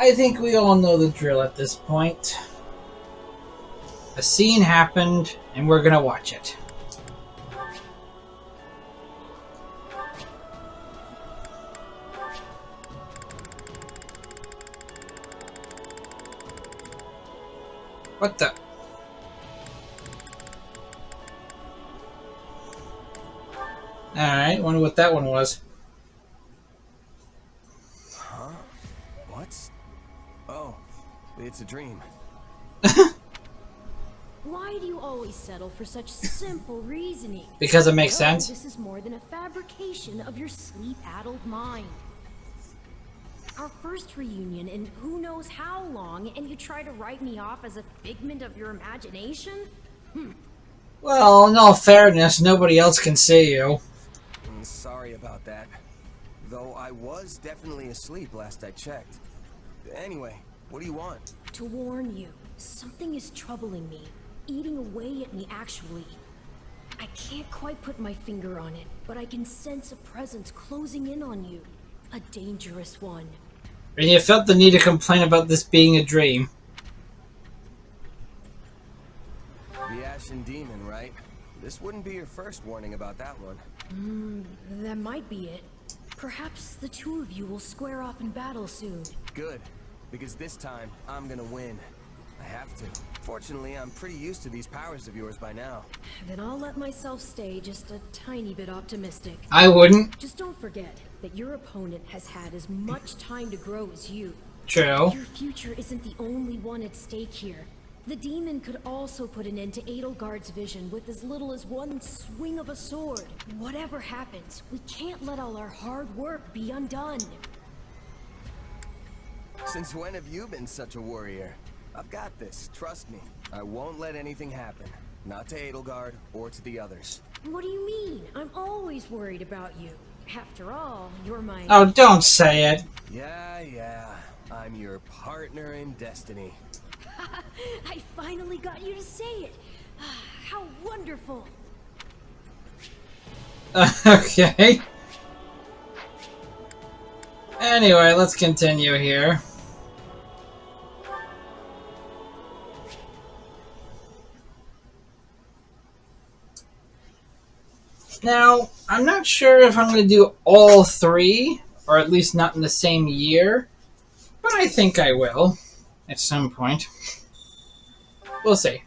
I think we all know the drill at this point. A scene happened, and we're gonna watch it. What the? Alright, wonder what that one was. Huh? What? Oh, it's a dream. Why do you always settle for such simple reasoning? Because it makes sense. This is more than a fabrication of your sleep-addled mind. Our first reunion in who knows how long, and you try to write me off as a figment of your imagination? Well, in all fairness, nobody else can see you. Sorry about that. Though I was definitely asleep last I checked. Anyway, what do you want? To warn you, something is troubling me. Eating away at me, actually. I can't quite put my finger on it, but I can sense a presence closing in on you. A dangerous one. And you felt the need to complain about this being a dream. The Ashen Demon, right? This wouldn't be your first warning about that one. That might be it. Perhaps the two of you will square off in battle soon. Good, because this time, I'm gonna win. I have to. Fortunately, I'm pretty used to these powers of yours by now. Then I'll let myself stay just a tiny bit optimistic. I wouldn't. Just don't forget that your opponent has had as much time to grow as you. True. Your future isn't the only one at stake here. The demon could also put an end to Edelgard's vision with as little as one swing of a sword. Whatever happens, we can't let all our hard work be undone. Since when have you been such a warrior? I've got this, trust me. I won't let anything happen. Not to Edelgard or to the others. What do you mean? I'm always worried about you. After all, you're my... Oh, don't say it. Yeah. I'm your partner in destiny. I finally got you to say it. How wonderful. Okay. Anyway, let's continue here. Now, I'm not sure if I'm going to do all three, or at least not in the same year, but I think I will at some point. We'll see.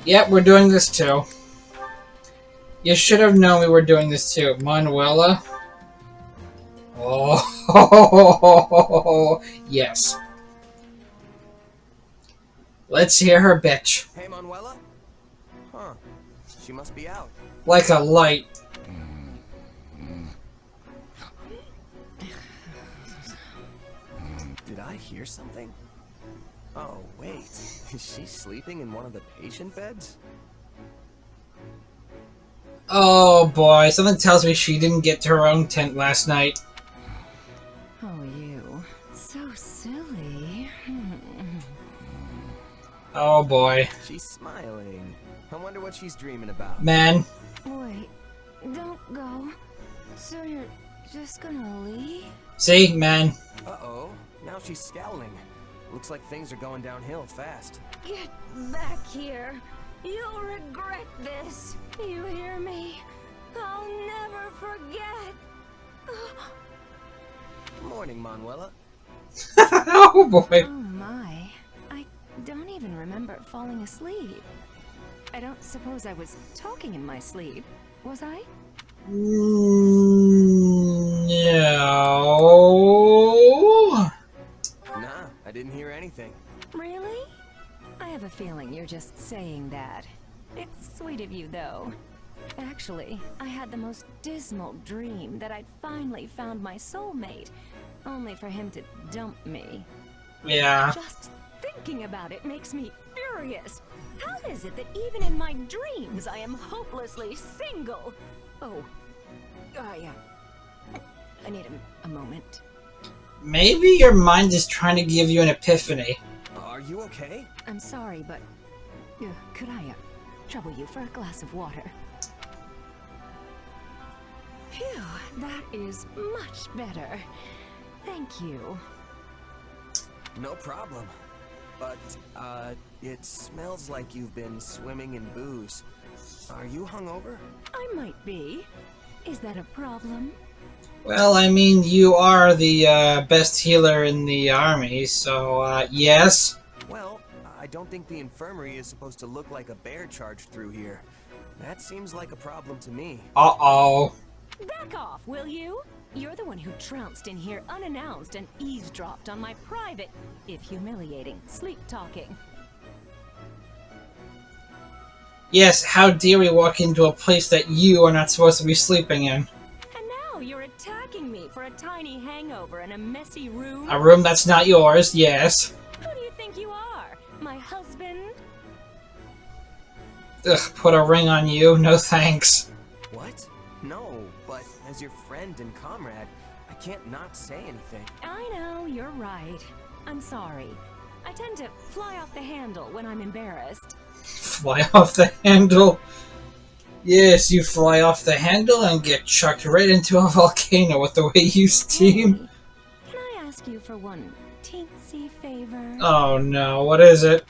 Yep, we're doing this too. You should have known we were doing this too. Manuela. Oh, yes. Let's hear her bitch. Hey, Manuela? Huh. She must be out. Like a light. Did I hear something? Oh, wait. Is she sleeping in one of the patient beds? Oh boy, something tells me she didn't get to her own tent last night. Oh, you. So silly. Oh boy. She's smiling. I wonder what she's dreaming about. Man. Wait, don't go. So you're just gonna leave? See, man. Uh-oh. Now she's scowling. Looks like things are going downhill fast. Get back here. You'll regret this. You hear me? I'll never forget. Morning, Manuela. Oh boy. Oh my. I don't even remember falling asleep. I don't suppose I was talking in my sleep, was I? No. Nah, I didn't hear anything. Really? I have a feeling you're just saying that. It's sweet of you, though. Actually, I had the most dismal dream that I'd finally found my soulmate, only for him to dump me. Yeah. Just thinking about it makes me furious. How is it that even in my dreams I am hopelessly single? Oh, yeah. I need a moment. Maybe your mind is trying to give you an epiphany. Are you okay? I'm sorry, but could I trouble you for a glass of water? Phew, that is much better. Thank you. No problem. But, it smells like you've been swimming in booze. Are you hungover? I might be. Is that a problem? Well, I mean, you are the best healer in the army, so yes. Well, I don't think the infirmary is supposed to look like a bear charged through here. That seems like a problem to me. Uh-oh. Back off, will you? You're the one who trounced in here unannounced and eavesdropped on my private, if humiliating, sleep-talking. Yes, how dare we walk into a place that you are not supposed to be sleeping in? And now you're attacking me for a tiny hangover in a messy room? A room that's not yours, yes. Who do you think you are? My husband? Ugh, put a ring on you, no thanks. What? No, but as your friend and comrade, I can't not say anything. I know, you're right. I'm sorry. I tend to fly off the handle when I'm embarrassed. Fly off the handle? Yes, you fly off the handle and get chucked right into a volcano with the way you steam. Hey, can I ask you for one teensy favor? Oh no, what is it?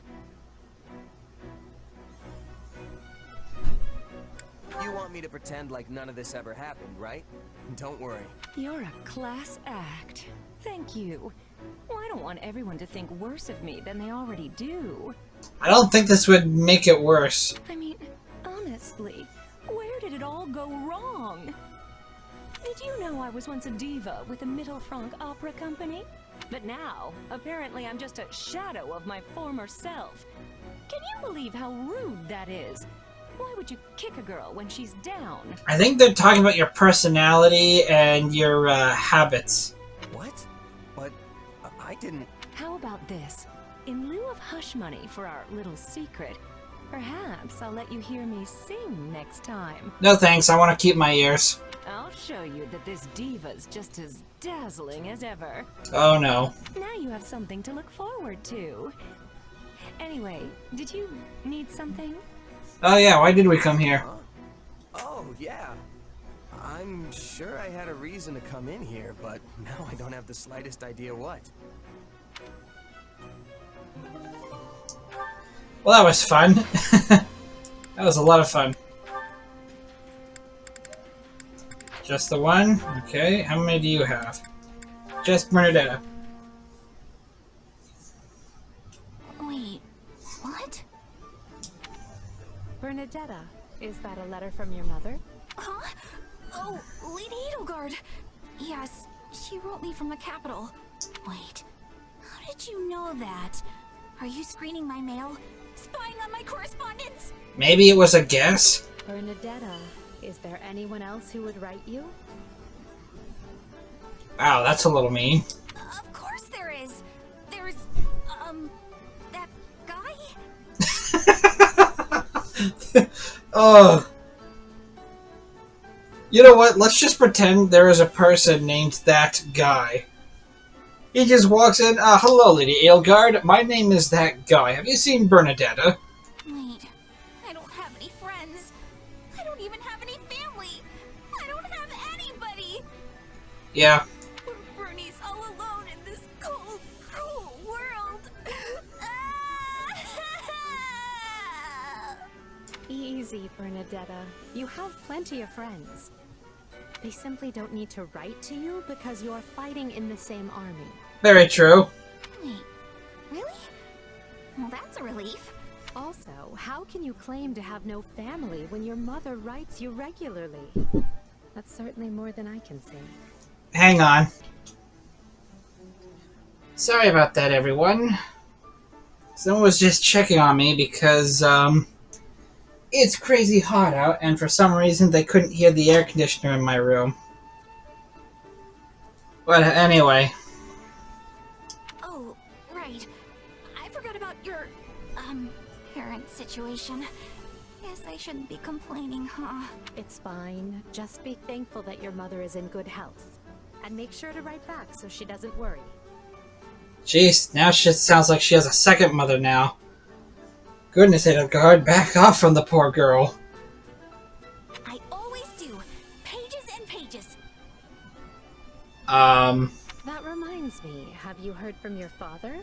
You want me to pretend like none of this ever happened, right? Don't worry. You're a class act. Thank you. Well, I don't want everyone to think worse of me than they already do. I don't think this would make it worse. I mean, honestly, where did it all go wrong? Did you know I was once a diva with a Middle Franc opera company? But now, apparently I'm just a shadow of my former self. Can you believe how rude that is? Why would you kick a girl when she's down? I think they're talking about your personality and your habits. What? But I didn't... How about this? In lieu of hush money for our little secret, perhaps I'll let you hear me sing next time. No thanks, I want to keep my ears. I'll show you that this diva's just as dazzling as ever. Oh no. Now you have something to look forward to. Anyway, did you need something? Oh yeah, why did we come here? Huh? Oh, yeah. I'm sure I had a reason to come in here, but now I don't have the slightest idea what. Well, that was fun. That was a lot of fun. Just the one? Okay, how many do you have? Just Bernadetta. Wait, what? Bernadetta, is that a letter from your mother? Huh? Oh, Lady Edelgard. Yes, she wrote me from the capital. Wait, how did you know that? Are you screening my mail? Spying on my correspondence? Maybe it was a guess? Bernadetta, is there anyone else who would write you? Wow, that's a little mean. Of course there is. There's, that guy? Oh. You know what? Let's just pretend there is a person named that guy. He just walks in. Hello, Lady Edelgard. My name is that guy. Have you seen Bernadetta? Wait, I don't have any friends. I don't even have any family. I don't have anybody. Yeah. Bernie's all alone in this cold, cruel world. Easy, Bernadetta. You have plenty of friends. They simply don't need to write to you because you're fighting in the same army. Very true. Wait, really? Well, that's a relief. Also, how can you claim to have no family when your mother writes you regularly? That's certainly more than I can say. Hang on. Sorry about that, everyone. Someone was just checking on me because, it's crazy hot out, and for some reason they couldn't hear the air conditioner in my room. But anyway. Oh, right. I forgot about your, parent situation. Guess I shouldn't be complaining, huh? It's fine. Just be thankful that your mother is in good health. And make sure to write back so she doesn't worry. Jeez, now she sounds like she has a second mother now. Goodness, Edelgard, back off from the poor girl. I always do. Pages and pages. That reminds me, have you heard from your father?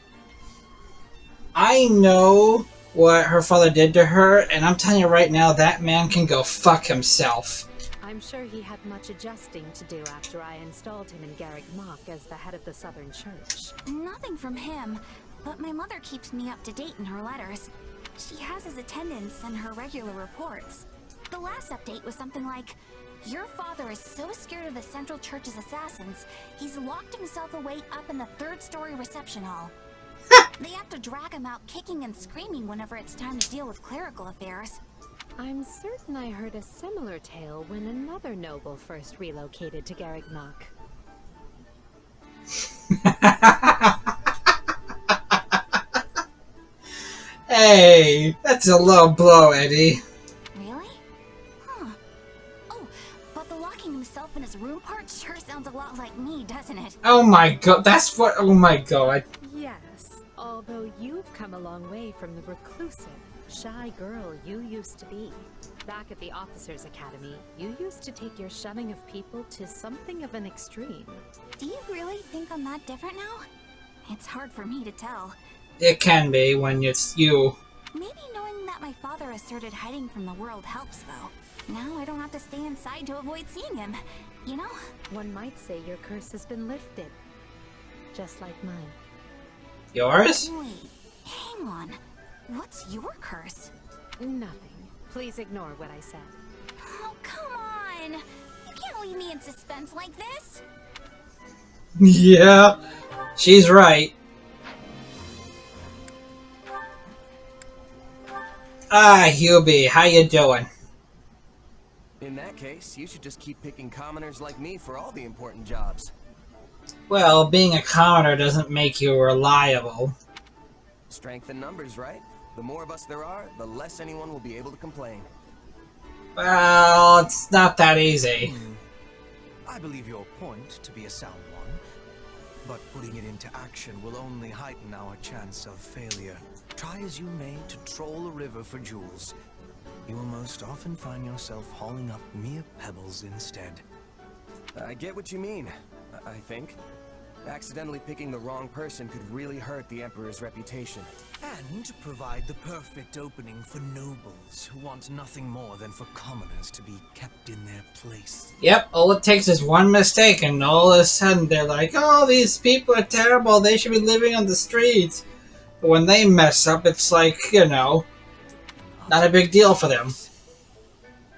I know what her father did to her, and I'm telling you right now, that man can go fuck himself. I'm sure he had much adjusting to do after I installed him in Garrick Mach as the head of the Southern Church. Nothing from him, but my mother keeps me up to date in her letters. She has his attendance and her regular reports. The last update was something like, "Your father is so scared of the Central Church's assassins, he's locked himself away up in the third-story reception hall. They have to drag him out kicking and screaming whenever it's time to deal with clerical affairs." I'm certain I heard a similar tale when another noble first relocated to Garrick Mach. Hey, that's a low blow, Eddie. Really? Huh. Oh, but the locking himself in his room part sure sounds a lot like me, doesn't it? Oh my god, that's what. Oh my god. Yes, although you've come a long way from the reclusive, shy girl you used to be. Back at the Officers' Academy, you used to take your shunning of people to something of an extreme. Do you really think I'm that different now? It's hard for me to tell. It can be when it's you. Maybe knowing that my father has started hiding from the world helps, though. Now I don't have to stay inside to avoid seeing him, you know? One might say your curse has been lifted. Just like mine. Yours? Wait, hang on. What's your curse? Nothing. Please ignore what I said. Oh, come on! You can't leave me in suspense like this! Yeah, she's right. Ah, Hubie, how you doing? In that case, you should just keep picking commoners like me for all the important jobs. Well, being a commoner doesn't make you reliable. Strength in numbers, right? The more of us there are, the less anyone will be able to complain. Well, it's not that easy. I believe your point to be a sound one, but putting it into action will only heighten our chance of failure. Try as you may to troll a river for jewels, you will most often find yourself hauling up mere pebbles instead. I get what you mean, I think. Accidentally picking the wrong person could really hurt the Emperor's reputation. And provide the perfect opening for nobles who want nothing more than for commoners to be kept in their place. Yep, all it takes is one mistake and all of a sudden they're like, oh, these people are terrible, they should be living on the streets. But when they mess up, it's like, you know, not a big deal for them.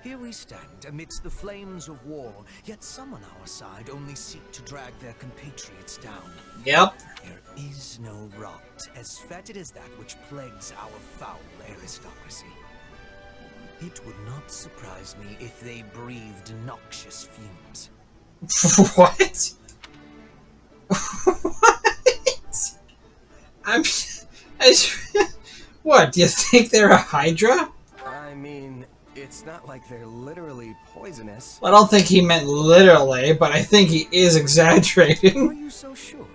Here we stand amidst the flames of war, yet some on our side only seek to drag their compatriots down. Yep. There is no rot as fetid as that which plagues our foul aristocracy. It would not surprise me if they breathed noxious fumes. What? What? What, do you think they're a Hydra? I mean, it's not like they're literally poisonous. Well, I don't think he meant literally, but I think he is Are exaggerating. you so sure?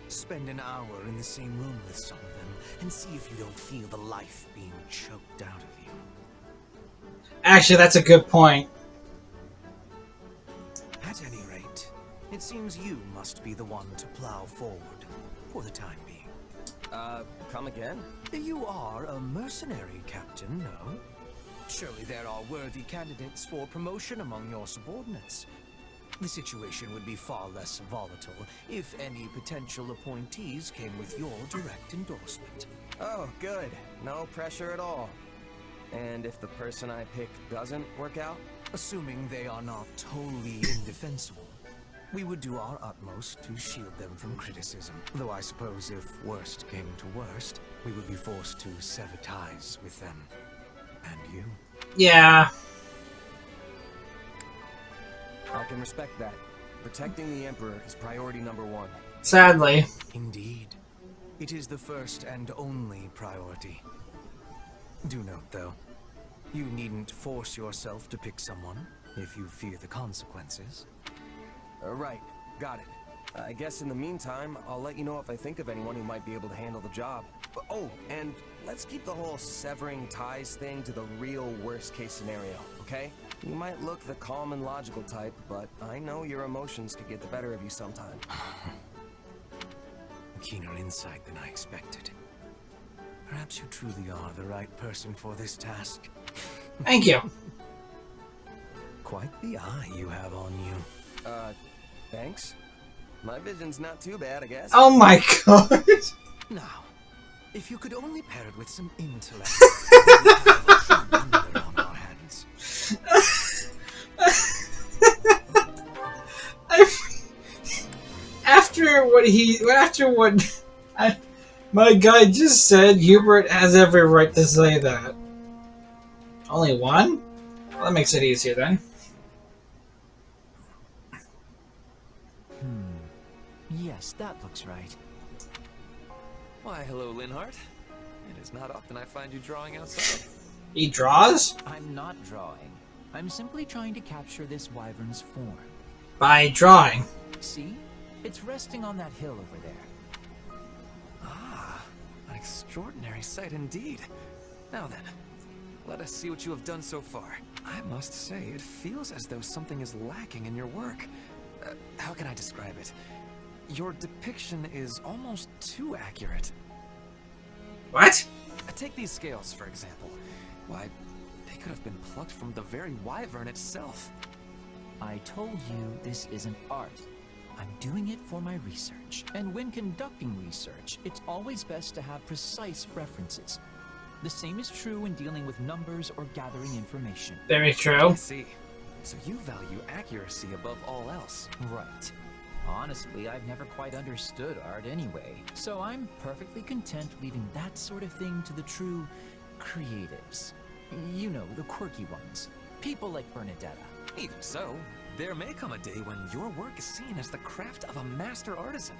Spend an hour in the same room with some of them and see if you don't feel the life being choked out of you. Actually, that's a good point. At any rate, it seems you must be the one to plow forward, for the time being. Come again? You are a mercenary, Captain, no? Surely there are worthy candidates for promotion among your subordinates. The situation would be far less volatile if any potential appointees came with your direct endorsement. Oh, good. No pressure at all. And if the person I pick doesn't work out? Assuming they are not wholly indefensible, we would do our utmost to shield them from criticism. Though I suppose if worst came to worst, we would be forced to sever ties with them. And you? Yeah. I can respect that. Protecting the Emperor is priority number one. Sadly. Indeed. It is the first and only priority. Do note, though, you needn't force yourself to pick someone if you fear the consequences. Right. Got it. I guess in the meantime, I'll let you know if I think of anyone who might be able to handle the job. Oh, and let's keep the whole severing ties thing to the real worst-case scenario, okay? You might look the calm and logical type, but I know your emotions could get the better of you sometime. keener insight than I expected. Perhaps you truly are the right person for this task. Thank you. Quite the eye you have on you. Thanks. My vision's not too bad, I guess. Oh my god. Now, if you could only pair it with some intellect, we'd have a true wonder on our hands. After what my guy just said, Hubert has every right to say that. Only one? Well, that makes it easier then. Yes, that looks right. Why, hello, Linhart. It is not often I find you drawing outside. He draws? I'm not drawing. I'm simply trying to capture this wyvern's form. By drawing. See? It's resting on that hill over there. Ah, an extraordinary sight indeed. Now then, let us see what you have done so far. I must say, it feels as though something is lacking in your work. How can I describe it? Your depiction is almost too accurate. What? Take these scales, for example. Why, they could have been plucked from the very wyvern itself. I told you this isn't art. I'm doing it for my research. And when conducting research, it's always best to have precise references. The same is true when dealing with numbers or gathering information. Very true. I see. So you value accuracy above all else. Right. Honestly, I've never quite understood art anyway, so I'm perfectly content leaving that sort of thing to the true creatives. You know, the quirky ones. People like Bernadetta. Even so, there may come a day when your work is seen as the craft of a master artisan,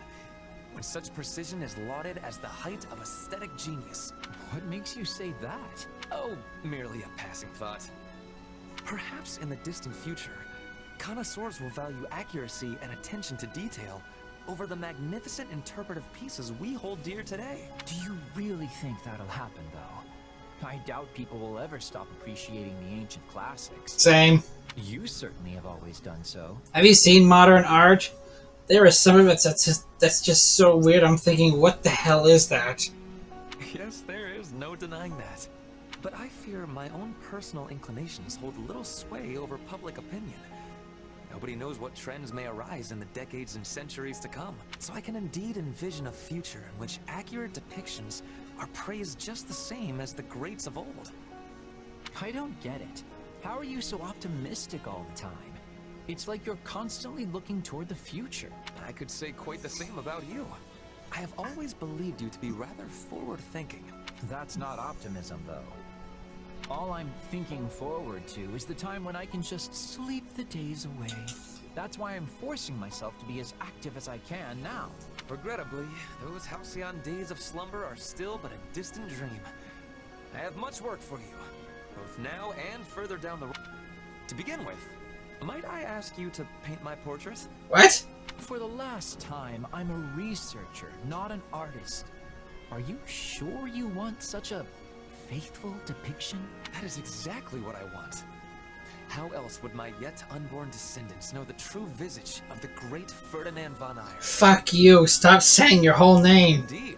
when such precision is lauded as the height of aesthetic genius. What makes you say that? Oh, merely a passing thought. Perhaps in the distant future, connoisseurs will value accuracy and attention to detail over the magnificent interpretive pieces we hold dear today. Do you really think that'll happen, though? I doubt people will ever stop appreciating the ancient classics. Same. You certainly have always done so. Have you seen modern art? There is some of it that's just so weird. I'm thinking, what the hell is that? Yes, there is no denying that. But I fear my own personal inclinations hold little sway over public opinion. Nobody knows what trends may arise in the decades and centuries to come. So I can indeed envision a future in which accurate depictions are praised just the same as the greats of old. I don't get it. How are you so optimistic all the time? It's like you're constantly looking toward the future. I could say quite the same about you. I have always believed you to be rather forward-thinking. That's not optimism, though. All I'm thinking forward to is the time when I can just sleep the days away. That's why I'm forcing myself to be as active as I can now. Regrettably, those halcyon days of slumber are still but a distant dream. I have much work for you, both now and further down the road. To begin with, might I ask you to paint my portrait? What? For the last time, I'm a researcher, not an artist. Are you sure you want such a faithful depiction? That is exactly what I want. How else would my yet unborn descendants know the true visage of the great Ferdinand von Eyre? Fuck you. Stop saying your whole name. Indeed.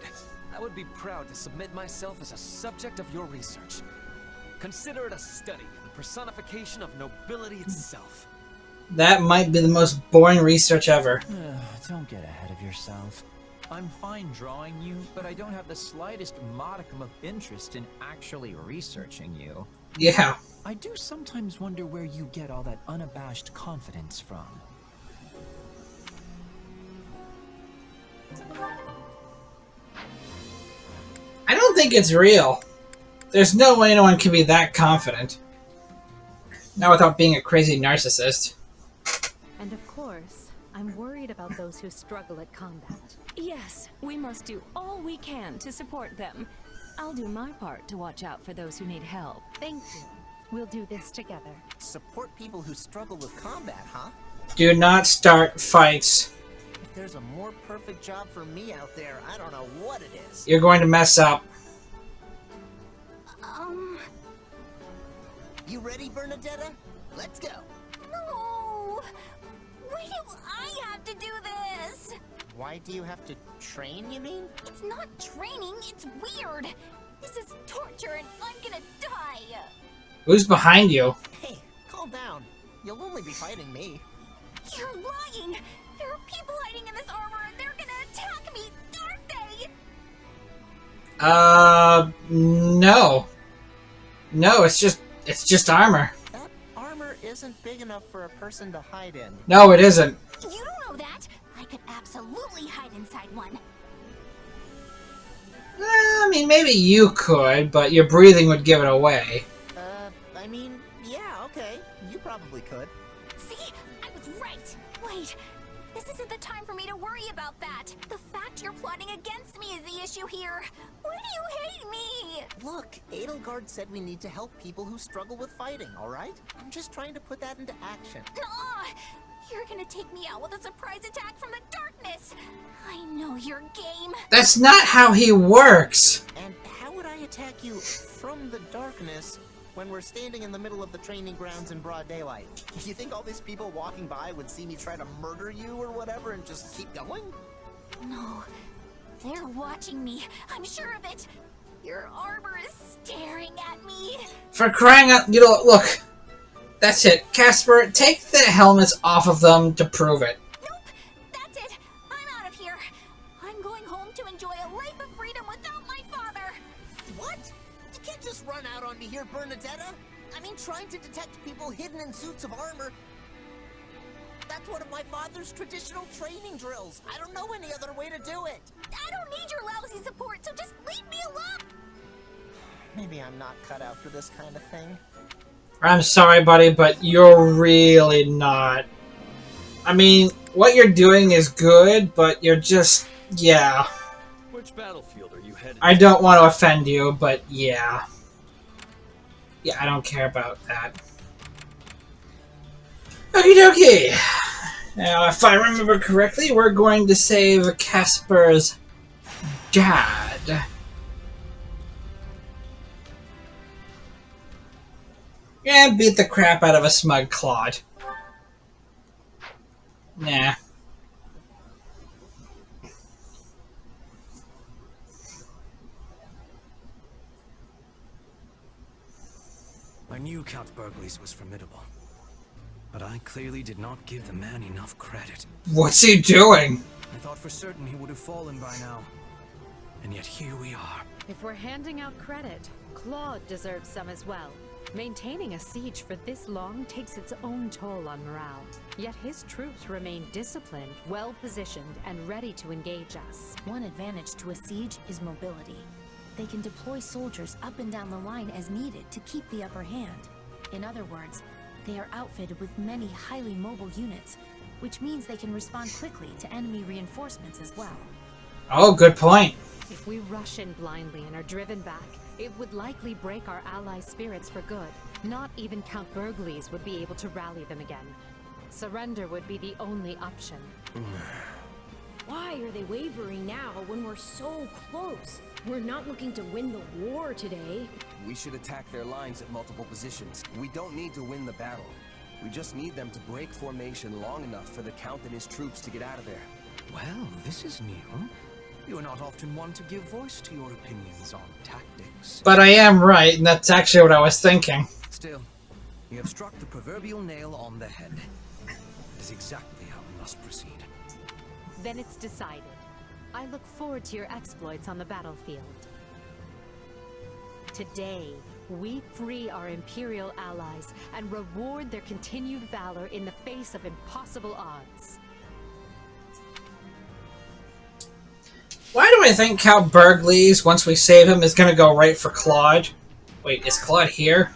I would be proud to submit myself as a subject of your research. Consider it a study in the personification of nobility itself. That might be the most boring research ever. Don't get ahead of yourself. I'm fine drawing you, but I don't have the slightest modicum of interest in actually researching you. Yeah. I do sometimes wonder where you get all that unabashed confidence from. I don't think it's real. There's no way anyone can be that confident. Not without being a crazy narcissist. And of course, I'm worried about those who struggle at combat. Yes, we must do all we can to support them. I'll do my part to watch out for those who need help. Thank you. We'll do this together. Support people who struggle with combat, huh? Do not start fights. If there's a more perfect job for me out there, I don't know what it is. You're going to mess up. You ready, Bernadetta? Let's go. No! Why do I have to do this? Why do you have to train, you mean? It's not training, it's weird. This is torture and I'm gonna die. Who's behind you? Hey, calm down. You'll only be fighting me. You're lying. There are people hiding in this armor and they're gonna attack me, aren't they? No. No, it's just armor. That armor isn't big enough for a person to hide in. No, it isn't. You don't know that. I could absolutely hide inside one. I mean, maybe you could, but your breathing would give it away. I mean, yeah, okay. You probably could. See? I was right. Wait. This isn't the time for me to worry about that. The fact you're plotting against me is the issue here. Why do you hate me? Look, Edelgard said we need to help people who struggle with fighting, alright? I'm just trying to put that into action. Nuh-uh. You're gonna take me out with a surprise attack from the darkness. I know your game. That's not how he works. And how would I attack you from the darkness when we're standing in the middle of the training grounds in broad daylight? You think all these people walking by would see me try to murder you or whatever and just keep going? No. They're watching me. I'm sure of it. Your armor is staring at me. For crying out, look. That's it. Casper, take the helmets off of them to prove it. Nope. That's it. I'm out of here. I'm going home to enjoy a life of freedom without my father. What? You can't just run out on me here, Bernadetta. I mean, trying to detect people hidden in suits of armor. That's one of my father's traditional training drills. I don't know any other way to do it. I don't need your lousy support, so just leave me alone. Maybe I'm not cut out for this kind of thing. I'm sorry, buddy, but you're really not. I mean, what you're doing is good, but you're just... yeah. Which battlefield are you headed? I don't want to offend you, but yeah. Yeah, I don't care about that. Okie dokie! Now, if I remember correctly, we're going to save Casper's dad. And beat the crap out of a smug Claude. Nah. I knew Count Burgles was formidable, but I clearly did not give the man enough credit. What's he doing? I thought for certain he would have fallen by now, and yet here we are. If we're handing out credit, Claude deserves some as well. Maintaining a siege for this long takes its own toll on morale. Yet his troops remain disciplined, well-positioned, and ready to engage us. One advantage to a siege is mobility. They can deploy soldiers up and down the line as needed to keep the upper hand. In other words, they are outfitted with many highly mobile units, which means they can respond quickly to enemy reinforcements as well. Oh, good point. If we rush in blindly and are driven back, it would likely break our allies' spirits for good. Not even Count Burgles would be able to rally them again. Surrender would be the only option. Why are they wavering now when we're so close? We're not looking to win the war today. We should attack their lines at multiple positions. We don't need to win the battle. We just need them to break formation long enough for the Count and his troops to get out of there. Well, this is new. You are not often one to give voice to your opinions on tactics. But I am right, and that's actually what I was thinking. Still, you have struck the proverbial nail on the head. That is exactly how we must proceed. Then it's decided. I look forward to your exploits on the battlefield. Today, we free our Imperial allies and reward their continued valor in the face of impossible odds. Why do I think Count Burgles, once we save him, is going to go right for Claude? Wait, is Claude here?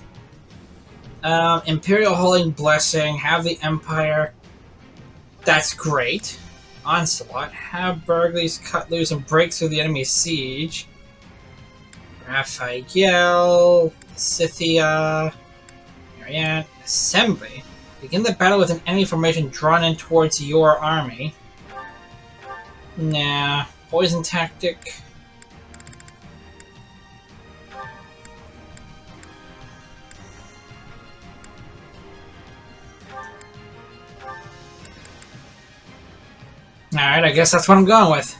Imperial Holy Blessing, have the Empire. That's great. Onslaught, have Burgles cut loose and break through the enemy's siege. Raphael, Scythia, Marianne, Assembly. Begin the battle with an enemy formation drawn in towards your army. Nah. Poison tactic. Alright, I guess that's what I'm going with.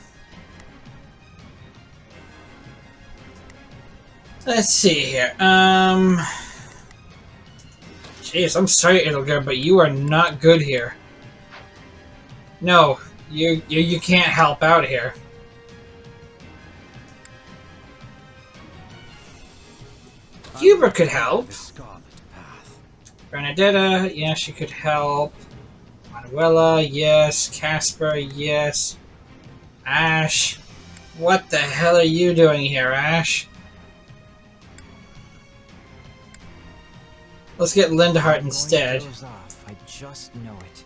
Let's see here. Jeez, I'm sorry, Edelgard, but you are not good here. No, you can't help out here. Huber could help. Bernadetta, yeah, she could help. Manuela, yes. Casper, yes. Ash. What the hell are you doing here, Ash? Let's get Lindhart instead. I just know it.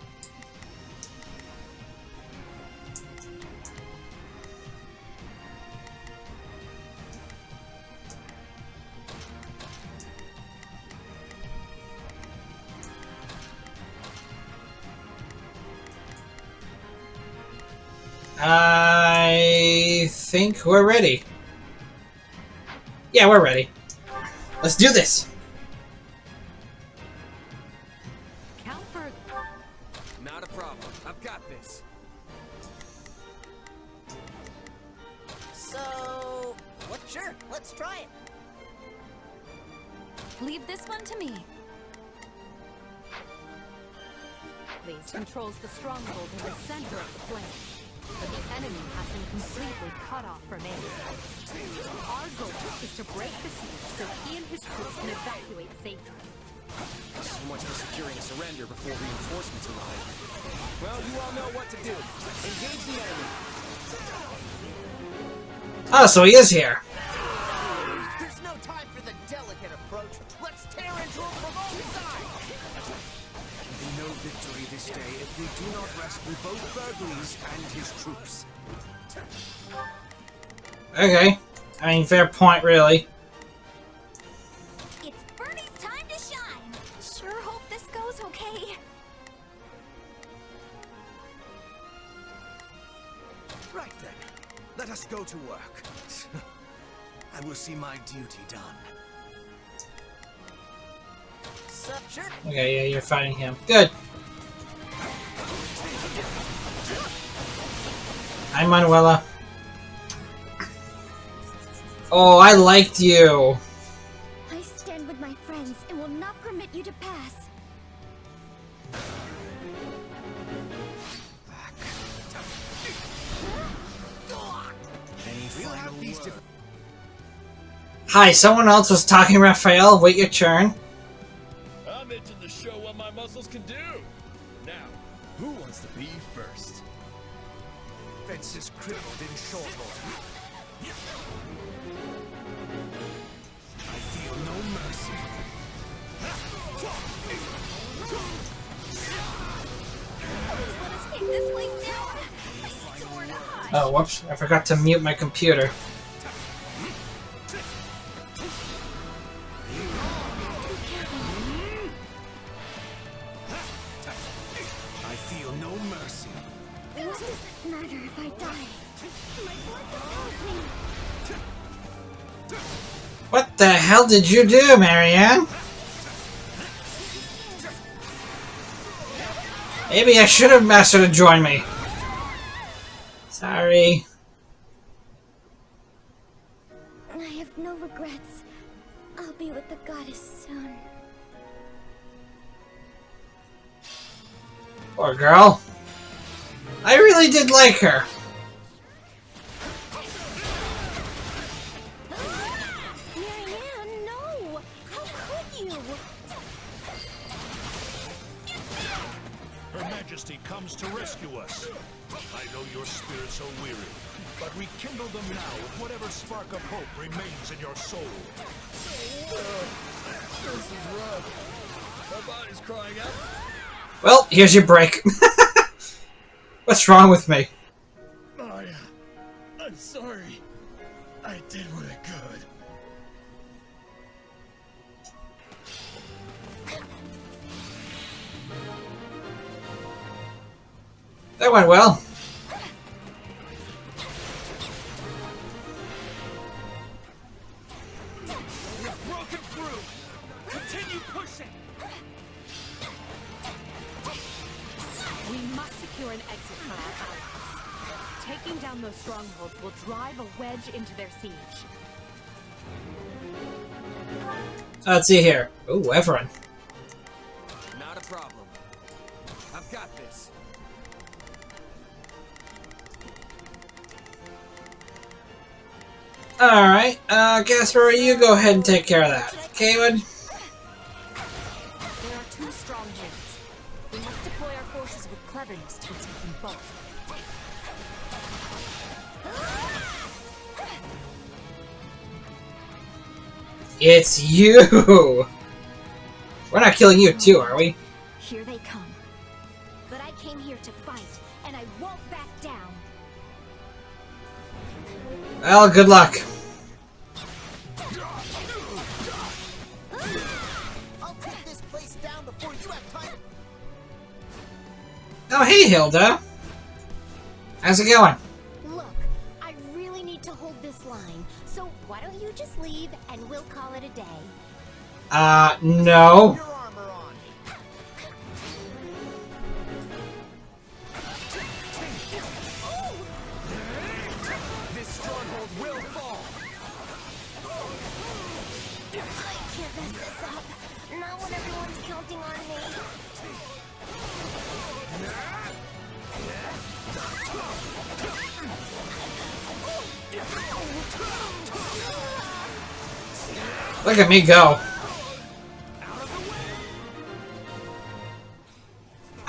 I think we're ready. Yeah, we're ready. Let's do this. Calvert. Not a problem. I've got this. So, what? Sure, let's try it. Leave this one to me. Please controls the stronghold in the center of the plane, but the enemy has been completely cut off from aid. Our goal is to break the siege so he and his troops can evacuate safely. So much for securing a surrender before reinforcements arrive. Well, you all know what to do. Engage the enemy. Oh, so he is here. There's no time for the delicate approach. Let's tear into him from all sides. There will be no victory this day if we do not rescue both Burgleys and his troops. Okay. I mean, fair point, really. It's Bernie's time to shine. Sure hope this goes okay. Right then, let us go to work. I will see my duty done. So, sure. Okay, yeah, you're fighting him. Good. Hi, Manuela. Oh, I liked you. I stand with my friends and will not permit you to pass. Hi, someone else was talking, Raphael. Wait your turn. I'm itching to show what my muscles can do. Now, who wants to be first? Fence is crippled in short order. I feel no mercy. Let us take this place down. My sword high. Oh, whoops. I forgot to mute my computer. I feel no mercy. What does it matter if I die? My blood calls me. What the hell did you do, Marianne? Maybe I should have asked her to join me. Sorry. I have no regrets. I'll be with the goddess soon. Poor girl. I really did like her. Marianne, no! How could you? Her Majesty comes to rescue us. I know your spirits are weary, but rekindle them now with whatever spark of hope remains in your soul. This is rough. My body's crying out. Well, here's your break. What's wrong with me? I'm sorry. I did what I could. That went well. We've broken through. Continue pushing. We must secure an exit for our allies. Taking down those strongholds will drive a wedge into their siege. Let's see here. Ooh, everyone. Not a problem. I've got this. Alright, Gasper, you go ahead and take care of that. Kaylin? There are two strongholds. We must deploy our forces with cleverness to attack them both. It's you! We're not killing you too, are we? Here they come. But I came here to fight, and I won't back down. Well, good luck. I'll take this place down before you have time. Oh, hey, Hilda. How's it going? Look, I really need to hold this line, so why don't you just leave and we'll call it a day? No. Your armor on. This stronghold will fall. I can't mess this up. Not when everyone's counting on me. Look at me go.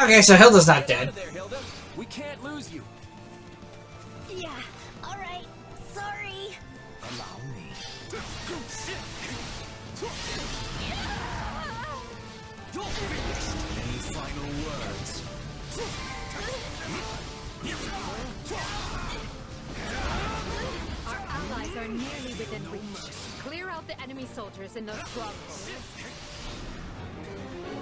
Okay, so Hilda's not dead. There, Hilda. We can't lose you. Yeah, alright. Sorry. Allow me. Any final words? Our allies are nearly within reach. Clear out the enemy soldiers in those strongholds.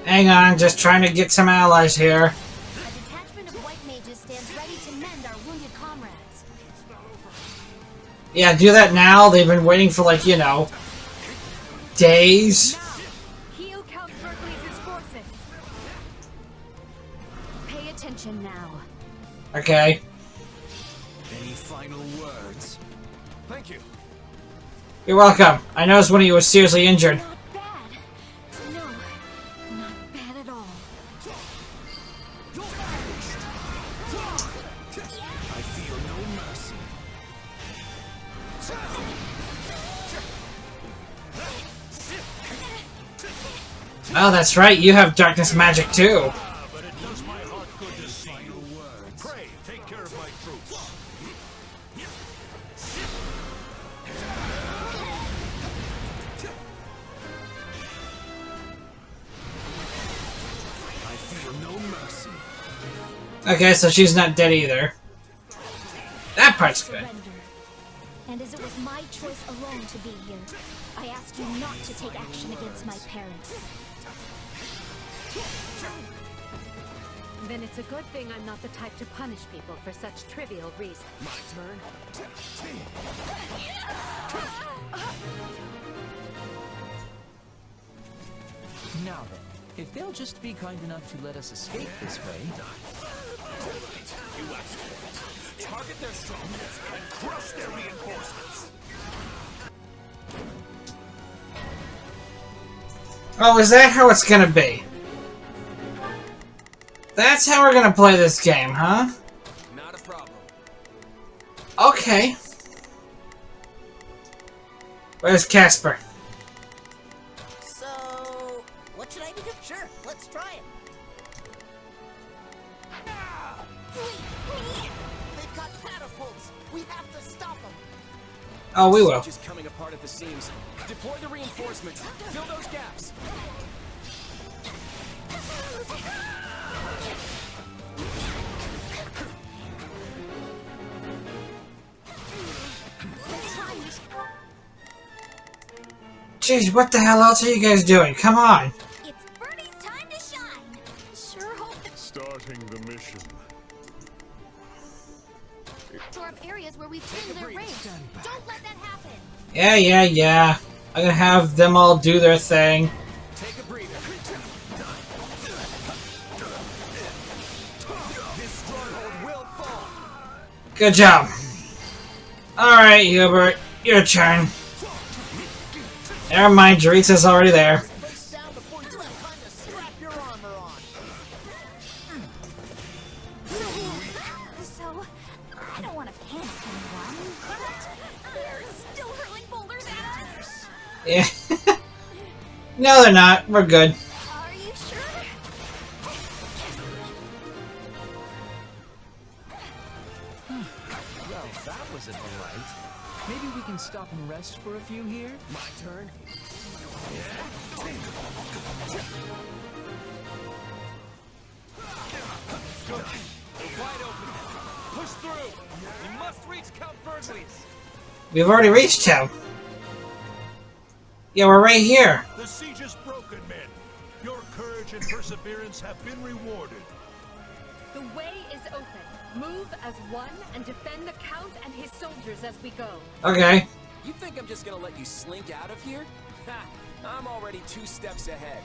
Hang on, just trying to get some allies here. A detachment of white mages stands ready to mend our wounded comrades. Yeah, do that now. They've been waiting for, like, you know, days. Heal Count Berkeley's forces. Pay attention now. Okay. Any final words? Thank you. You're welcome. I noticed one of you was seriously injured. Not bad. No, not bad at all. I feel no mercy. Oh, that's right. You have darkness magic too. But it does my heart good to see you. Pray, take care of my troops. I feel no mercy. Okay, so she's not dead either. That part's good. Surrender. And as it was my choice alone to be here, I ask you not to take action against my parents. Then it's a good thing I'm not the type to punish people for such trivial reasons. My turn. Now then, if they'll just be kind enough to let us escape this way. You asked for it. Target their strongholds and crush their reinforcements. Oh, is that how it's gonna be? That's how we're gonna play this game, huh? Not a problem. Okay. Where's Casper? So, what should I do? Sure, let's try it. They've got catapults. We have to stop them. Oh, we will. Just coming apart at the seams. Deploy the reinforcements. Fill those gaps. Jeez, what the hell else are you guys doing? Come on. It's Bernie's time to shine. Sure hope that Starting the mission. shore up areas where we've pinned their raids. Don't let that happen. Yeah. I'm gonna have them all do their thing. Take a breather. This stronghold will fall. Good job. Alright, Hubert. Your turn. Never mind, Jaritza's already there. Face down before you have time to strap your armor on. So, I don't want to panic anyone, but they're still hurling boulders at us. Yeah. No, they're not. We're good. Are you sure? Well, that was a delight. Maybe we can stop and rest for a few here? My turn. Wide open. Push through. You must reach Count Bergley's. We've already reached him. Yeah, we're right here. The siege is broken, men. Your courage and perseverance have been rewarded. The way is open. Move as one and defend the Count and his soldiers as we go. Okay. You think I'm just gonna let you slink out of here? Ha! I'm already 2 steps ahead.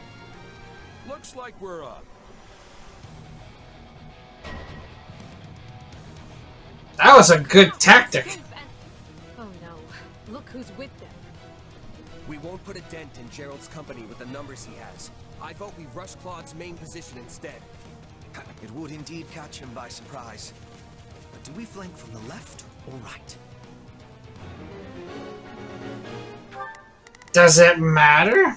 Looks like we're up. That was a good tactic. Oh no, look who's with them. We won't put a dent in Gerald's company with the numbers he has. I vote we rush Claude's main position instead. It would indeed catch him by surprise. But do we flank from the left or right? Does it matter?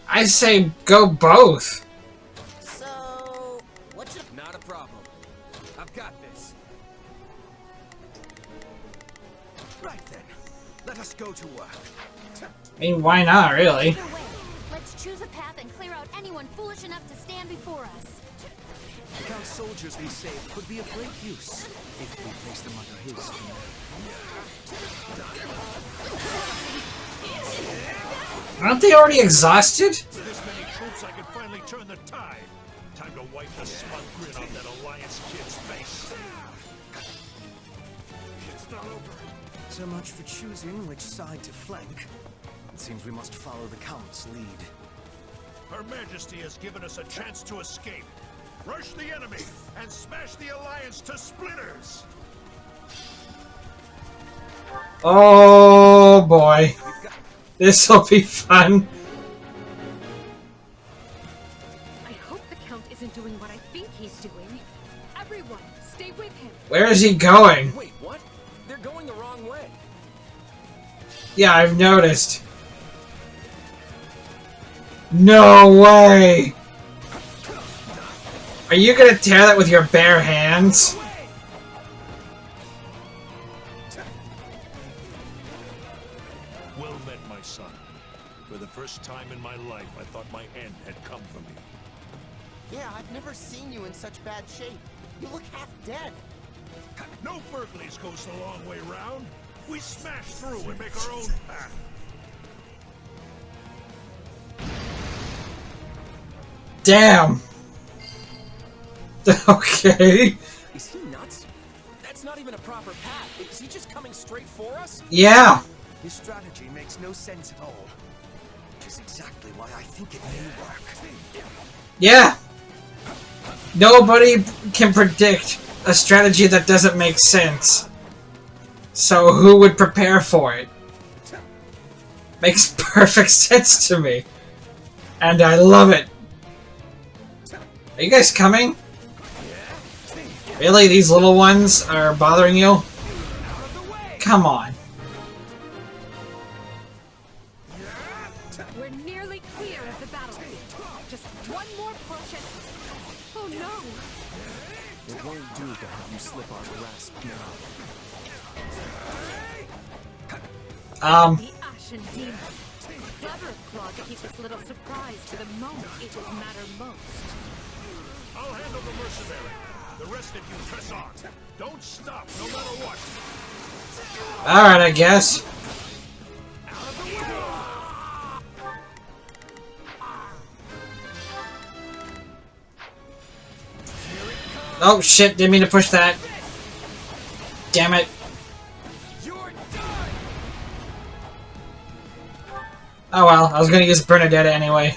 I say go both. So, what should... Not a problem. I've got this. Right then. Let us go to work. I mean, why not, really? Either way, let's choose a path and clear out anyone foolish enough to stand before us. The Count's soldiers we saved could be of great use if we place them under his command. Aren't they already exhausted? With this many troops, I can finally turn the tide. Time to wipe the smug grin off that Alliance kid's face. It's not over. So much for choosing which side to flank. It seems we must follow the Count's lead. Her Majesty has given us a chance to escape. Rush the enemy and smash the Alliance to splinters! Oh boy. This'll be fun. I hope the Count isn't doing what I think he's doing. Everyone, stay with him. Where is he going? Wait, what? They're going the wrong way. Yeah, I've noticed. No way! Are you gonna tear that with your bare hands? Well met, my son. For the first time in my life, I thought my end had come for me. Yeah, I've never seen you in such bad shape. You look half dead. No Berkeley's goes the long way round. We smash through and make our own path. Damn. Okay. Is he nuts? That's not even a proper path. Is he just coming straight for us? Yeah. His strategy makes no sense at all. Which is exactly why I think it may work. Yeah. Nobody can predict a strategy that doesn't make sense. So who would prepare for it? Makes perfect sense to me. And I love it. Are you guys coming? Really? These little ones are bothering you? Come on. We're nearly clear of the battlefield. Just one more push and... Oh no! It won't do to have you slip our grasp now. The Ashen Demon. Clever of Claude to keep this little surprise to the moment it would matter most. I'll handle the mercenary. The rest of you press on. Don't stop, no matter what. Alright, I guess. Oh shit, didn't mean to push that. Damn it. Oh well, I was gonna use Bernadette anyway.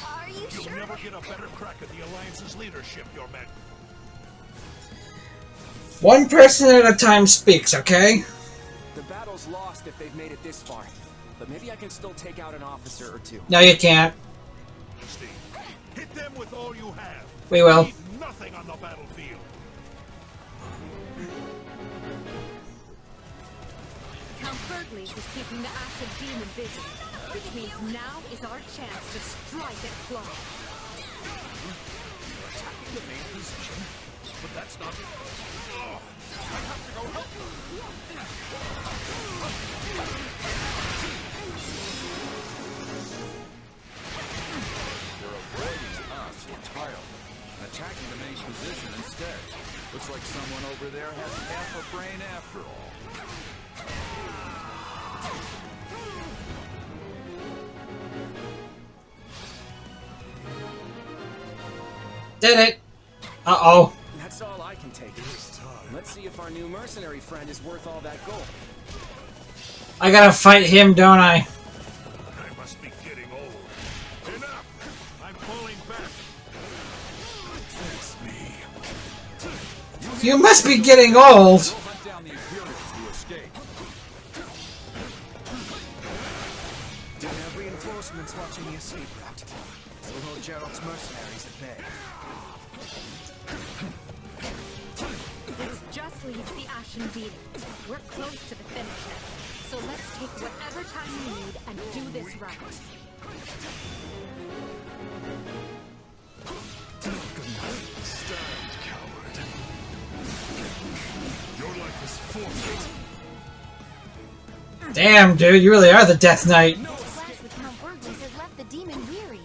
Are you You'll sure? never get a better crack at the Alliance's leadership, Your One person at a time speaks, okay? The battle's lost if they've made it this far. But maybe I can still take out an officer or two. No, you can't. Steve, hit them with all you have. We will. Leave nothing on the battlefield. Count Burgley's is keeping the acid demon busy, which means now is our chance to strike it fly. They're attacking the main position, but that's not... Oh, I have to go help them. They're avoiding us entirely, attacking the main position instead. Looks like someone over there has half a brain after all. Did it! Uh-oh. That's all I can take. Let's see if our new mercenary friend is worth all that gold. I gotta fight him, don't I? I must be getting old. Enough! I'm pulling back. Face me. You must be getting old! We'll hunt down the Imperials who escaped. Didn't have reinforcements watching the escape route. We'll hold Gerald's mercenaries at bay. This just leaves the Ashen Demon. We're close to the finish now, so let's take whatever time we need and do this right. Stand, coward. Your life is forfeit. Damn, dude, you really are the Death Knight. The clash with Count Burgley's has left the demon weary.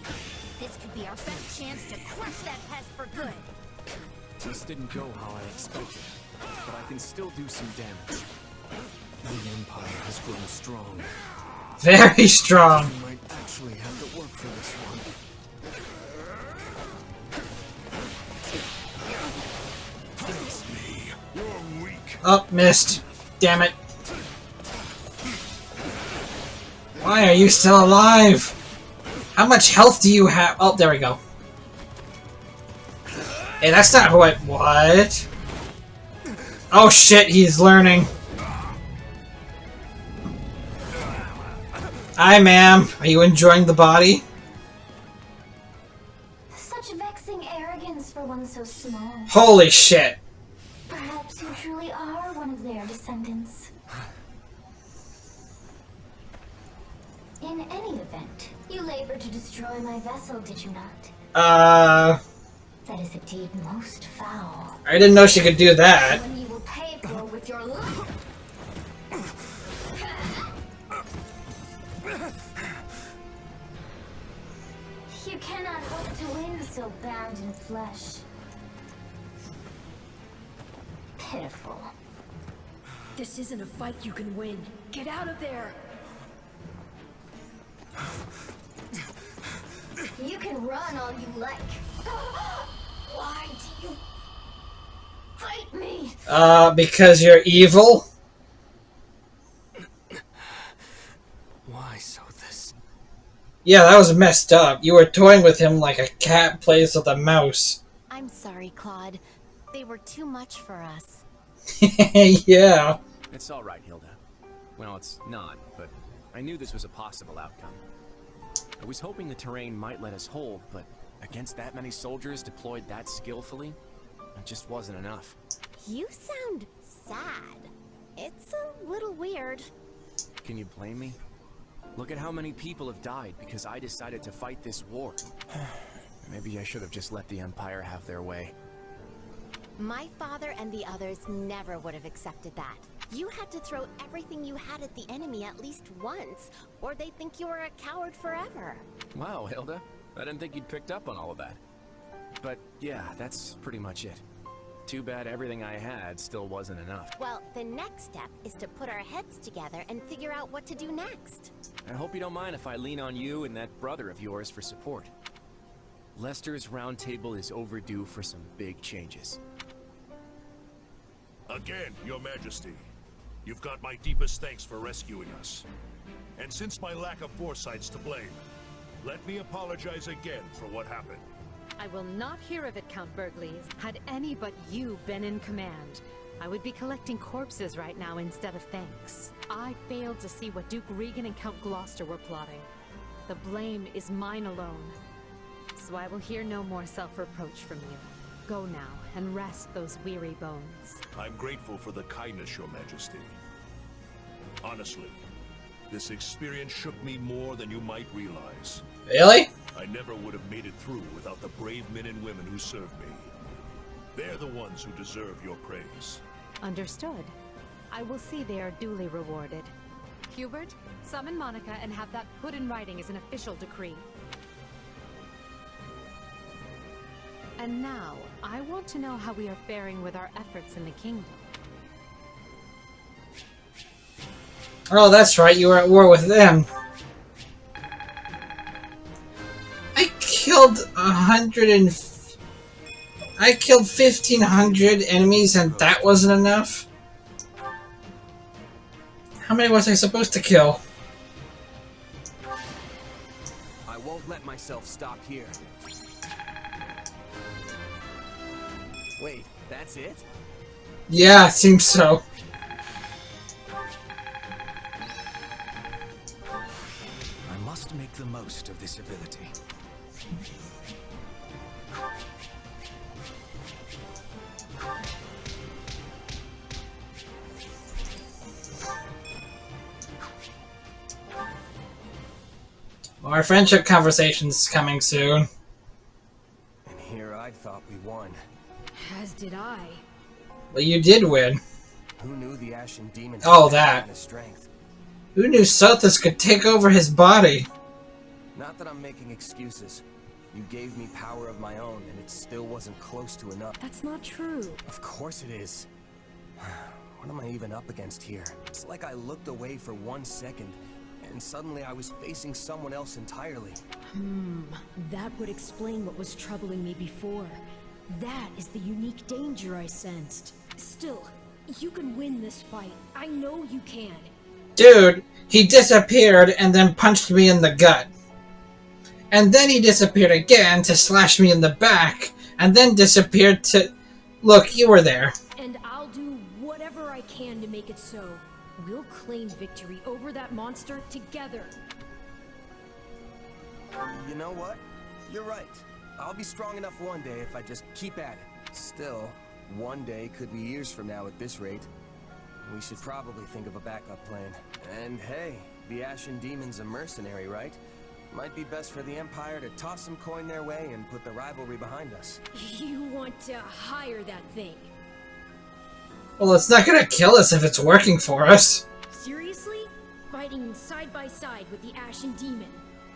This could be our best chance to crush that pest for good. This didn't go how I expected, but I can still do some damage. The Empire has grown strong. Very strong. We might actually have to work for this one. Face me. You're weak. Oh, missed. Damn it. Why are you still alive? How much health do you have? Oh, there we go. Hey, that's not who I... What? Oh shit, he's learning. Hi, ma'am. Are you enjoying the body? Such vexing arrogance for one so small. Holy shit. Perhaps you truly are one of their descendants. In any event, you labored to destroy my vessel, did you not? That is indeed most foul. I didn't know she could do that. When you will pay for with your life. You cannot hope to win so bound in flesh. Pitiful. This isn't a fight you can win. Get out of there! You can run all you like. Why do you fight me? Because you're evil? Why Sothis? Yeah, that was messed up. You were toying with him like a cat plays with a mouse. I'm sorry, Claude. They were too much for us. Yeah. It's all right, Hilda. Well, it's not, but I knew this was a possible outcome. I was hoping the terrain might let us hold, but against that many soldiers deployed that skillfully, it just wasn't enough. You sound sad. It's a little weird. Can you blame me? Look at how many people have died because I decided to fight this war. Maybe I should have just let the Empire have their way. My father and the others never would have accepted that. You had to throw everything you had at the enemy at least once, or they'd think you were a coward forever. Wow, Hilda. I didn't think you'd picked up on all of that. But yeah, that's pretty much it. Too bad everything I had still wasn't enough. Well, the next step is to put our heads together and figure out what to do next. I hope you don't mind if I lean on you and that brother of yours for support. Lester's Round Table is overdue for some big changes. Again, Your Majesty, you've got my deepest thanks for rescuing us. And since my lack of foresight's to blame, let me apologize again for what happened. I will not hear of it, Count Burgley's. Had any but you been in command, I would be collecting corpses right now instead of thanks. I failed to see what Duke Regan and Count Gloucester were plotting. The blame is mine alone. So I will hear no more self-reproach from you. Go now and rest those weary bones. I'm grateful for the kindness, Your Majesty. Honestly, this experience shook me more than you might realize. Really? I never would have made it through without the brave men and women who served me. They're the ones who deserve your praise. Understood. I will see they are duly rewarded. Hubert, summon Monica and have that put in writing as an official decree. And now, I want to know how we are faring with our efforts in the kingdom. Oh, that's right, you were at war with them. I killed 1,500 enemies and that wasn't enough? How many was I supposed to kill? I won't let myself stop here. Wait, that's it? Yeah, it seems so. I must make the most of this ability. More friendship conversations coming soon. And here I thought we won. As did I. Well, you did win. Who knew the Ashen Demon Oh, had that. kind of strength? Who knew Sothis could take over his body? Not that I'm making excuses. You gave me power of my own, and it still wasn't close to enough. That's not true. Of course it is. What am I even up against here? It's like I looked away for 1 second, and suddenly I was facing someone else entirely. That would explain what was troubling me before. That is the unique danger I sensed. Still, you can win this fight. I know you can. Dude, he disappeared and then punched me in the gut. And then he disappeared again to slash me in the back. And then disappeared to... Look, you were there. And I'll do whatever I can to make it so. We'll claim victory over that monster together. You know what? You're right. I'll be strong enough one day if I just keep at it. Still, one day could be years from now at this rate. We should probably think of a backup plan. And hey, the Ashen Demon's a mercenary, right? Might be best for the Empire to toss some coin their way and put the rivalry behind us. You want to hire that thing? Well, it's not gonna kill us if it's working for us. Seriously? Fighting side by side with the Ashen Demon?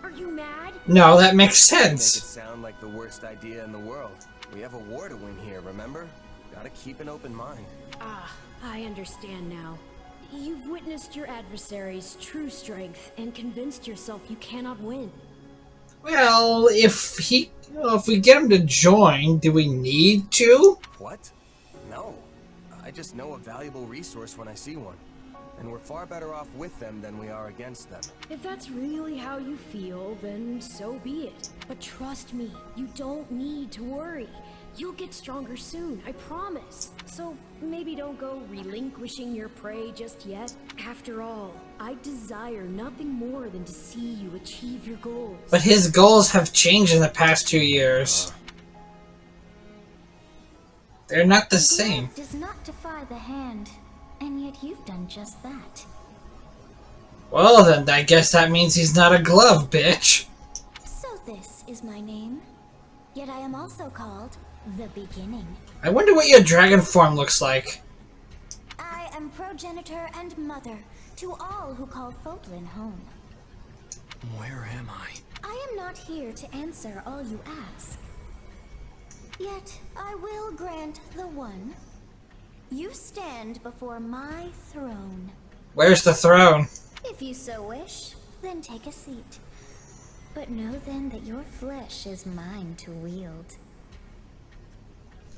Are you mad? No, that makes Make it sense. sound like the worst idea in the world. We have a war to win here, remember? Gotta keep an open mind. Ah, I understand now. You've witnessed your adversary's true strength and convinced yourself you cannot win. Well, if we get him to join, do we need to? What? No. I just know a valuable resource when I see one. And we're far better off with them than we are against them. If that's really how you feel, then so be it. But trust me, you don't need to worry. You'll get stronger soon, I promise. So maybe don't go relinquishing your prey just yet. After all, I desire nothing more than to see you achieve your goals. But his goals have changed in the past 2 years. They're not the same. Glove does not defy the hand, and yet you've done just that. Well then, I guess that means he's not a glove, bitch. Sothis is my name. Yet I am also called the Beginning. I wonder what your dragon form looks like. I am progenitor and mother to all who call Fodlan home. Where am I? I am not here to answer all you ask. Yet I will grant the one. You stand before my throne. Where's the throne? If you so wish, then take a seat. But know then that your flesh is mine to wield.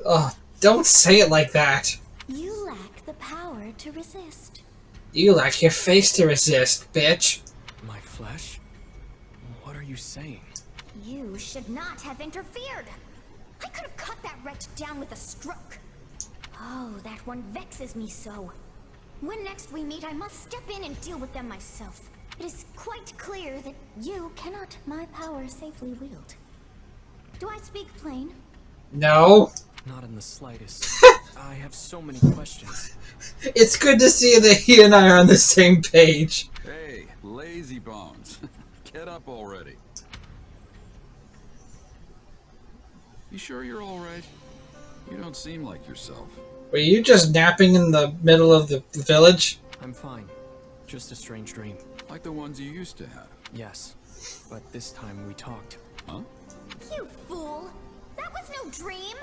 Oh, don't say it like that. You lack the power to resist. You lack your face to resist, bitch. My flesh? What are you saying? You should not have interfered. I could have cut that wretch down with a stroke. Oh, that one vexes me so. When next we meet, I must step in and deal with them myself. It is quite clear that you cannot my power safely wield. Do I speak plain? No. Not in the slightest. I have so many questions. It's good to see that he and I are on the same page. Hey, lazy bones. Get up already. You sure you're alright? You don't seem like yourself. Were you just napping in the middle of the village? I'm fine. Just a strange dream. Like the ones you used to have. Yes, but this time we talked. Huh? You fool! That was no dream!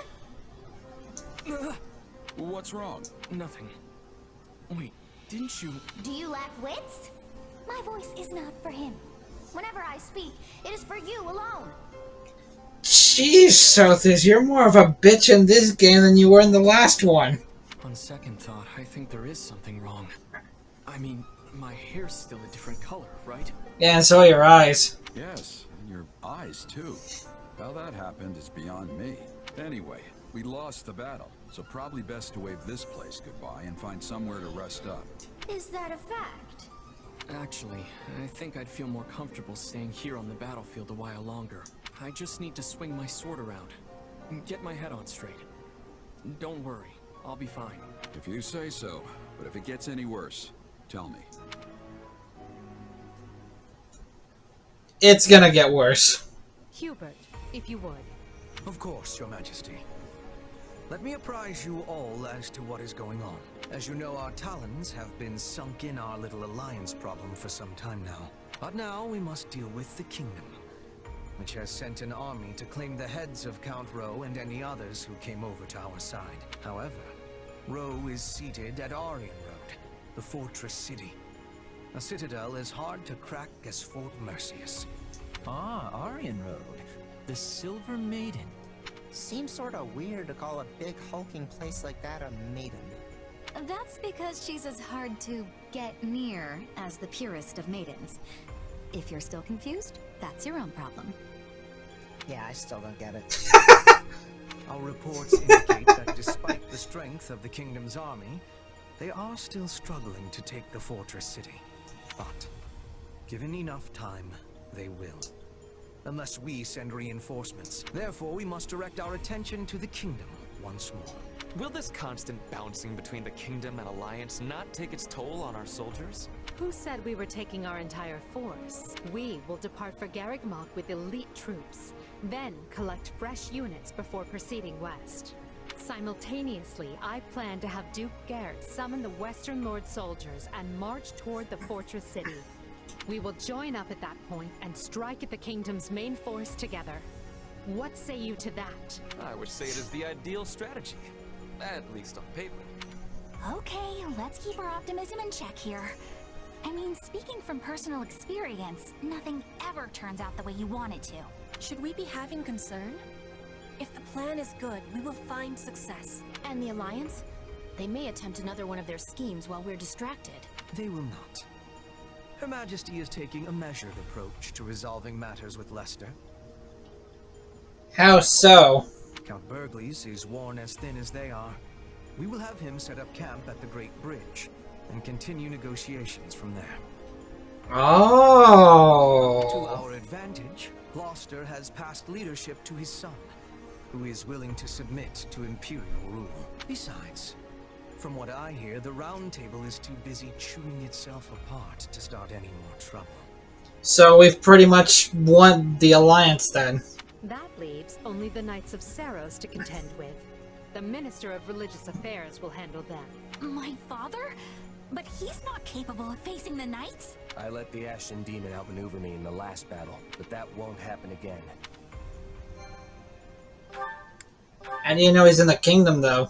What's wrong? Nothing. Wait, didn't you... Do you lack wits? My voice is not for him. Whenever I speak, it is for you alone. Jeez, Sothis, you're more of a bitch in this game than you were in the last one. On second thought, I think there is something wrong. I mean, my hair's still a different color, right? Yeah, and so are your eyes. Yes, and your eyes too. How that happened is beyond me. Anyway, we lost the battle, so probably best to wave this place goodbye and find somewhere to rest up. Is that a fact? Actually, I think I'd feel more comfortable staying here on the battlefield a while longer. I just need to swing my sword around and get my head on straight. Don't worry, I'll be fine. If you say so, but if it gets any worse, tell me. It's gonna get worse. Hubert, if you would. Of course, Your Majesty. Let me apprise you all as to what is going on. As you know, our talons have been sunk in our little alliance problem for some time now. But now we must deal with the kingdom, which has sent an army to claim the heads of Count Rowe and any others who came over to our side. However, Rowe is seated at Aryan Road, the fortress city. A citadel as hard to crack as Fort Mercius. Ah, Aryan Road. The Silver Maiden. Seems sorta weird to call a big hulking place like that a maiden. That's because she's as hard to get near as the purest of maidens. If you're still confused, that's your own problem. Yeah, I still don't get it. Our reports indicate that despite the strength of the kingdom's army, they are still struggling to take the fortress city. But, given enough time, they will. Unless we send reinforcements. Therefore, we must direct our attention to the kingdom once more. Will this constant bouncing between the kingdom and alliance not take its toll on our soldiers? Who said we were taking our entire force? We will depart for Garrigmok with elite troops, then collect fresh units before proceeding west. Simultaneously, I plan to have Duke Garrett summon the Western Lord soldiers and march toward the fortress city. We will join up at that point and strike at the kingdom's main force together. What say you to that? I would say it is the ideal strategy. At least on paper. Okay, let's keep our optimism in check here. I mean, speaking from personal experience, nothing ever turns out the way you want it to. Should we be having concern? If the plan is good, we will find success. And the Alliance? They may attempt another one of their schemes while we're distracted. They will not. Her Majesty is taking a measured approach to resolving matters with Leicester. How so? Count Burgleys is worn as thin as they are. We will have him set up camp at the Great Bridge and continue negotiations from there. Oh. To our advantage, Gloucester has passed leadership to his son, who is willing to submit to imperial rule. Besides, from what I hear, the Round Table is too busy chewing itself apart to start any more trouble. So we've pretty much won the alliance then. That leaves only the Knights of Saros to contend with. The Minister of Religious Affairs will handle them. My father? But he's not capable of facing the Knights? I let the Ashen Demon outmaneuver me in the last battle, but that won't happen again. And you know he's in the kingdom though.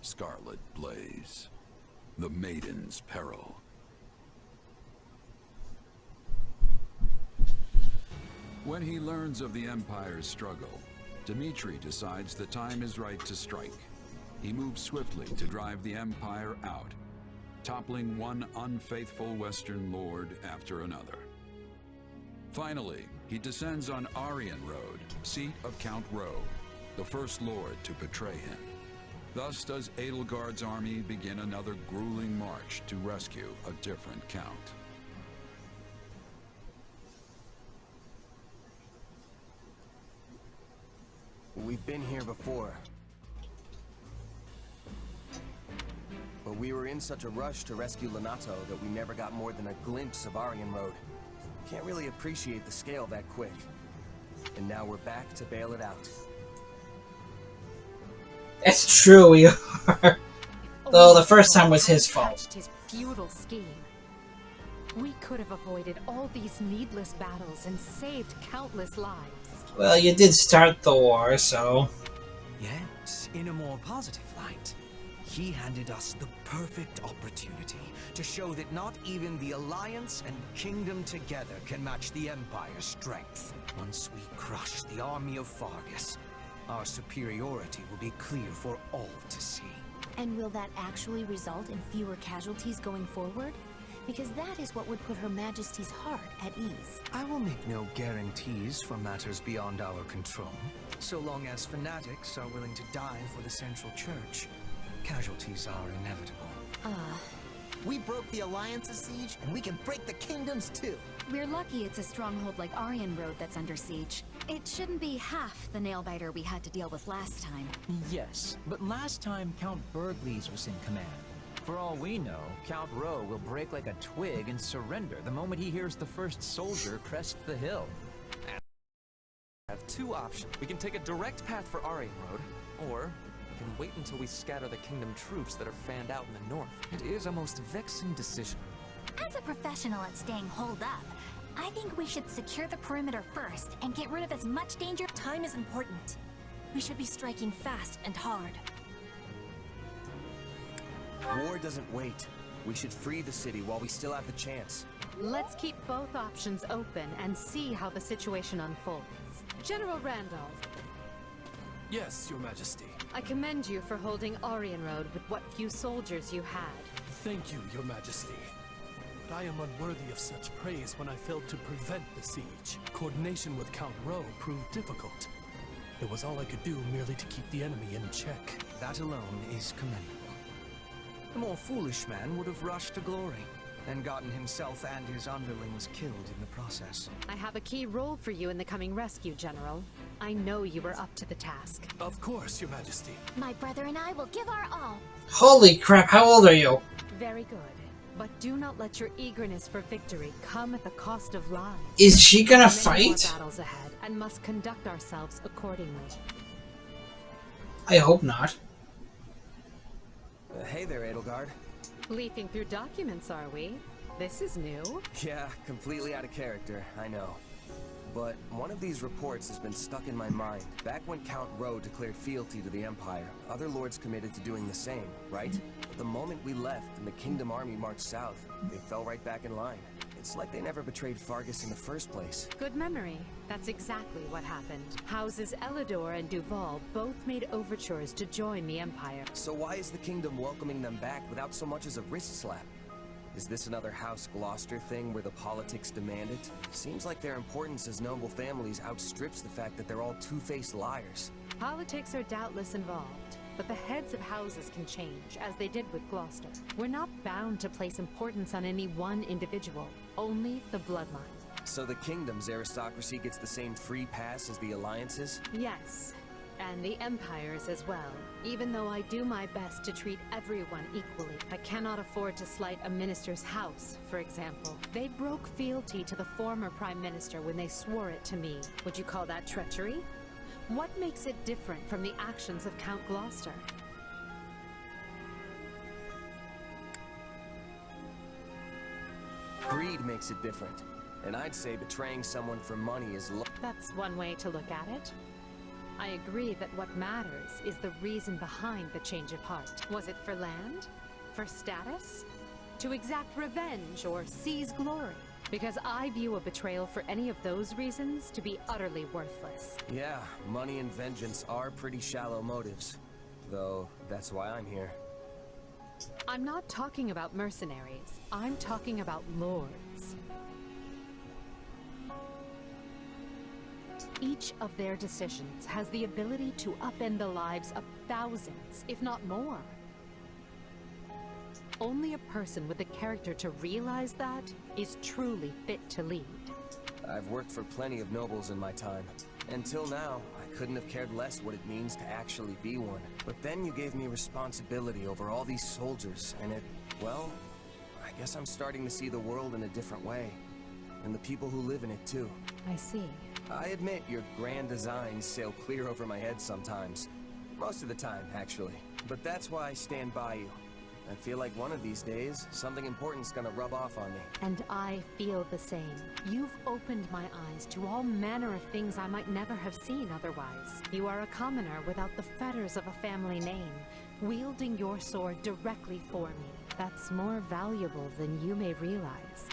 Scarlet Blaze. The Maiden's Peril. When he learns of the Empire's struggle, Dmitri decides the time is right to strike. He moves swiftly to drive the Empire out, toppling one unfaithful Western Lord after another. Finally, he descends on Aryan Road, seat of Count Rowe. the First Lord to betray him. Thus does Edelgard's army begin another grueling march to rescue a different Count. We've been here before. But we were in such a rush to rescue Lenato that we never got more than a glimpse of Aryan Road. Can't really appreciate the scale that quick. And now we're back to bail it out. It's true, we are. Though the first time was his fault. His futile scheme. We could have avoided all these needless battles and saved countless lives. Well, you did start the war, so... Yes, in a more positive light. He handed us the perfect opportunity to show that not even the Alliance and Kingdom together can match the Empire's strength. Once we crush the army of Fargus, our superiority will be clear for all to see. And will that actually result in fewer casualties going forward? Because that is what would put Her Majesty's heart at ease. I will make no guarantees for matters beyond our control, so long as fanatics are willing to die for the Central Church. Casualties are inevitable. We broke the Alliance's siege, and we can break the Kingdom's too. We're lucky it's a stronghold like Aryan Road that's under siege. It shouldn't be half the nail-biter we had to deal with last time. Yes, but last time Count Burgleys was in command. For all we know, Count Rowe will break like a twig and surrender the moment he hears the first soldier crest the hill. I have two options. We can take a direct path for Aryan Road, or we can wait until we scatter the Kingdom troops that are fanned out in the north. It is a most vexing decision. As a professional at staying holed up, I think we should secure the perimeter first and get rid of as much danger. Time is important. We should be striking fast and hard. War doesn't wait. We should free the city while we still have the chance. Let's keep both options open and see how the situation unfolds. General Randolph, Yes, Your Majesty. I commend you for holding Aryan Road with what few soldiers you had. Thank you, Your Majesty. But I am unworthy of such praise when I failed to prevent the siege. Coordination with Count Rowe proved difficult. It was all I could do merely to keep the enemy in check. That alone is commendable. The more foolish man would have rushed to glory and gotten himself and his underlings killed in the process. I have a key role for you in the coming rescue, General. I know you were up to the task. Of course, Your Majesty. My brother and I will give our all. Holy crap, how old are you? Very good. But do not let your eagerness for victory come at the cost of lives. Is she gonna Many fight? more battles ahead, and must conduct ourselves accordingly. I hope not. Hey there, Edelgard. Leafing through documents, are we? This is new. Yeah, completely out of character, I know. But one of these reports has been stuck in my mind. Back when Count Rowe declared fealty to the Empire, other lords committed to doing the same, right? But the moment we left and the Kingdom army marched south, they fell right back in line. It's like they never betrayed Fargus in the first place. Good memory. That's exactly what happened. Houses Elidor and Duval both made overtures to join the Empire. So why is the Kingdom welcoming them back without so much as a wrist slap? Is this another House Gloucester thing where the politics demand it? Seems like their importance as noble families outstrips the fact that they're all two-faced liars. Politics are doubtless involved, but the heads of houses can change, as they did with Gloucester. We're not bound to place importance on any one individual, only the bloodline. So the Kingdom's aristocracy gets the same free pass as the Alliance's? Yes, and the Empire's as well. Even though I do my best to treat everyone equally, I cannot afford to slight a minister's house, for example. They broke fealty to the former Prime Minister when they swore it to me. Would you call that treachery? What makes it different from the actions of Count Gloucester? Greed makes it different. And I'd say betraying someone for money is That's one way to look at it. I agree that what matters is the reason behind the change of heart. Was it for land? For status? To exact revenge or seize glory? Because I view a betrayal for any of those reasons to be utterly worthless. Yeah, money and vengeance are pretty shallow motives. Though, that's why I'm here. I'm not talking about mercenaries. I'm talking about lords. Each of their decisions has the ability to upend the lives of thousands, if not more. Only a person with the character to realize that is truly fit to lead. I've worked for plenty of nobles in my time. Until now, I couldn't have cared less what it means to actually be one. But then you gave me responsibility over all these soldiers, and well, I guess I'm starting to see the world in a different way. And the people who live in it too. I see. I admit your grand designs sail clear over my head sometimes. Most of the time, actually. But that's why I stand by you. I feel like one of these days, something important's gonna rub off on me. And I feel the same. You've opened my eyes to all manner of things I might never have seen otherwise. You are a commoner without the fetters of a family name, wielding your sword directly for me. That's more valuable than you may realize.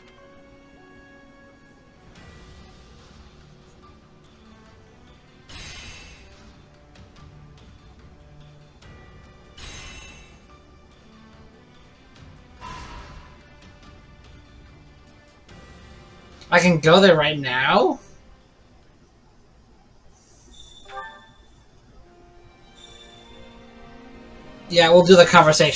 I can go there right now? Yeah, we'll do the conversation.